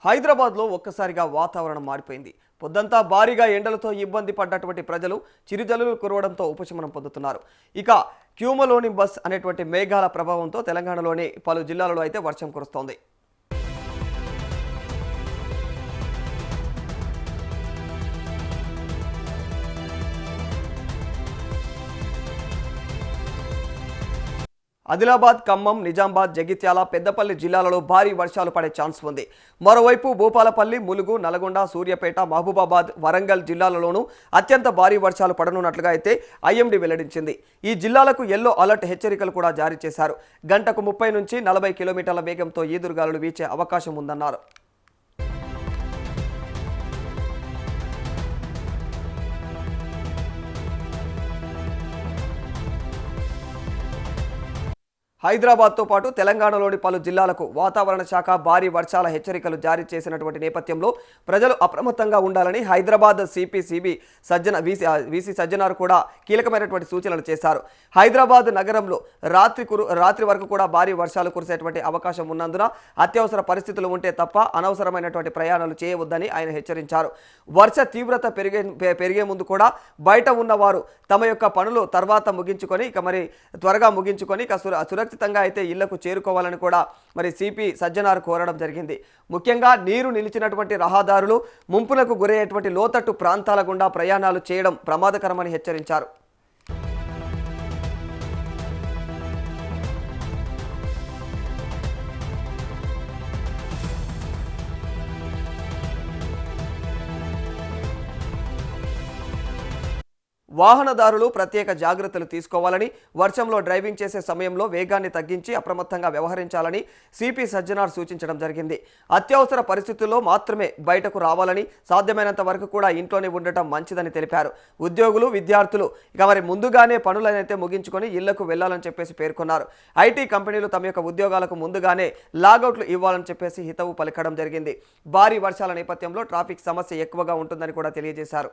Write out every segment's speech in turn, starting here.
హైదరాబాద్లో ఒక్కసారిగా వాతావరణం మారిపోయింది. పొద్దంతా భారీగా ఎండలతో ఇబ్బంది పడ్డటువంటి ప్రజలు చిరుజల్లులు కురవడంతో ఉపశమనం పొందుతున్నారు. ఇక క్యూములోనింబస్ అనేటువంటి మేఘాల ప్రభావంతో తెలంగాణలోని పలు జిల్లాలలో అయితే వర్షం కురుస్తోంది. ఆదిలాబాద్, ఖమ్మం, నిజామాబాద్, జగిత్యాల, పెద్దపల్లి జిల్లాలలో భారీ వర్షాలు పడే ఛాన్స్ ఉంది. మరోవైపు భూపాలపల్లి, ములుగు, నల్గొండ, సూర్యాపేట, మహబూబాబాద్, వరంగల్ జిల్లాలలోనూ అత్యంత భారీ వర్షాలు పడనున్నట్లుగా అయితే ఐఎండీ వెల్లడించింది. ఈ జిల్లాలకు ఎల్లో అలర్ట్ హెచ్చరికలు కూడా జారీ చేశారు. గంటకు 30 నుంచి 40 కిలోమీటర్ల వేగంతో ఈదురుగాలులు వీచే అవకాశం ఉందన్నారు. హైదరాబాద్తో పాటు తెలంగాణలోని పలు జిల్లాలకు వాతావరణ శాఖ భారీ వర్షాల హెచ్చరికలు జారీ చేసినటువంటి నేపథ్యంలో ప్రజలు అప్రమత్తంగా ఉండాలని హైదరాబాద్ సిపి వీసీ సజ్జనార్ కూడా కీలకమైనటువంటి సూచనలు చేశారు. హైదరాబాద్ నగరంలో రాత్రి వరకు కూడా భారీ వర్షాలు కురిసేటువంటి అవకాశం ఉన్నందున అత్యవసర పరిస్థితులు ఉంటే తప్ప అనవసరమైనటువంటి ప్రయాణాలు చేయవద్దని ఆయన హెచ్చరించారు. వర్ష తీవ్రత పెరిగే ముందు కూడా బయట ఉన్నవారు తమ యొక్క పనులు తర్వాత ముగించుకొని త్వరగా ముగించుకొని సురక్షితంగా అయితే ఇళ్లకు చేరుకోవాలని కూడా సిపి సజ్జనార్ కోరడం జరిగింది. ముఖ్యంగా నీరు నిలిచినటువంటి రహదారులు, ముంపులకు గురయ్యేటువంటి లోతట్టు ప్రాంతాల గుండా ప్రయాణాలు చేయడం ప్రమాదకరమని హెచ్చరించారు. వాహనదారులు ప్రత్యేక జాగ్రత్తలు తీసుకోవాలని, వర్షంలో డ్రైవింగ్ చేసే సమయంలో వేగాన్ని తగ్గించి అప్రమత్తంగా వ్యవహరించాలని సిపి సజ్జనార్ సూచించడం జరిగింది. అత్యవసర పరిస్థితుల్లో మాత్రమే బయటకు రావాలని, సాధ్యమైనంత వరకు కూడా ఇంట్లోనే ఉండటం మంచిదని తెలిపారు. ఉద్యోగులు, విద్యార్థులు ముందుగానే పనులనైతే ముగించుకొని ఇళ్లకు వెళ్లాలని పేర్కొన్నారు. ఐటీ కంపెనీలు తమ యొక్క ఉద్యోగాలకు ముందుగానే లాగౌట్లు ఇవ్వాలని హితవు పలకడం జరిగింది. భారీ వర్షాల నేపథ్యంలో ట్రాఫిక్ సమస్య ఎక్కువగా ఉంటుందని కూడా తెలియజేశారు.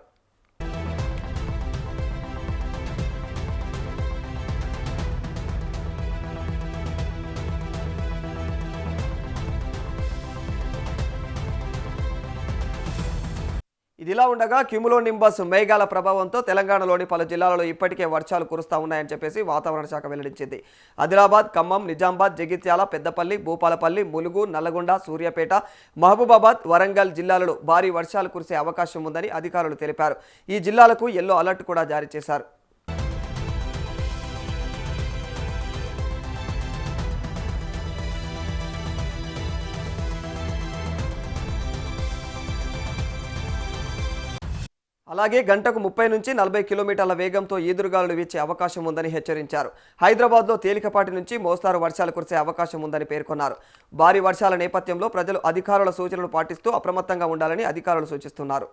ఇదిలా ఉండగా క్యూములోనింబస్ మేఘాల ప్రభావంతో తెలంగాణలోని పలు జిల్లాలలో ఇప్పటికే వర్షాలు కురుస్తా ఉన్నాయని వాతావరణ శాఖ వెల్లడించింది. ఆదిలాబాద్, ఖమ్మం, నిజామాబాద్, జగిత్యాల, పెద్దపల్లి, భూపాలపల్లి, ములుగు, నల్గొండ, సూర్యాపేట, మహబూబాబాద్, వరంగల్ జిల్లాలలో భారీ వర్షాలు కురిసే అవకాశం ఉందని అధికారులు తెలిపారు. ఈ జిల్లాలకు ఎల్లో అలర్ట్ కూడా జారీ చేశారు. అలాగే గంటకు 30 నుంచి 40 కిలోమీటర్ల వేగంతో ఈదురుగాలులు వీచే అవకాశం ఉందని హెచ్చరించారు. హైదరాబాద్లో తేలికపాటి నుంచి మోస్తారు వర్షాలు కురిసే అవకాశం ఉందని పేర్కొన్నారు. భారీ వర్షాల నేపథ్యంలో ప్రజలు అధికారుల సూచనలు పాటిస్తూ అప్రమత్తంగా ఉండాలని అధికారులు సూచిస్తున్నారు.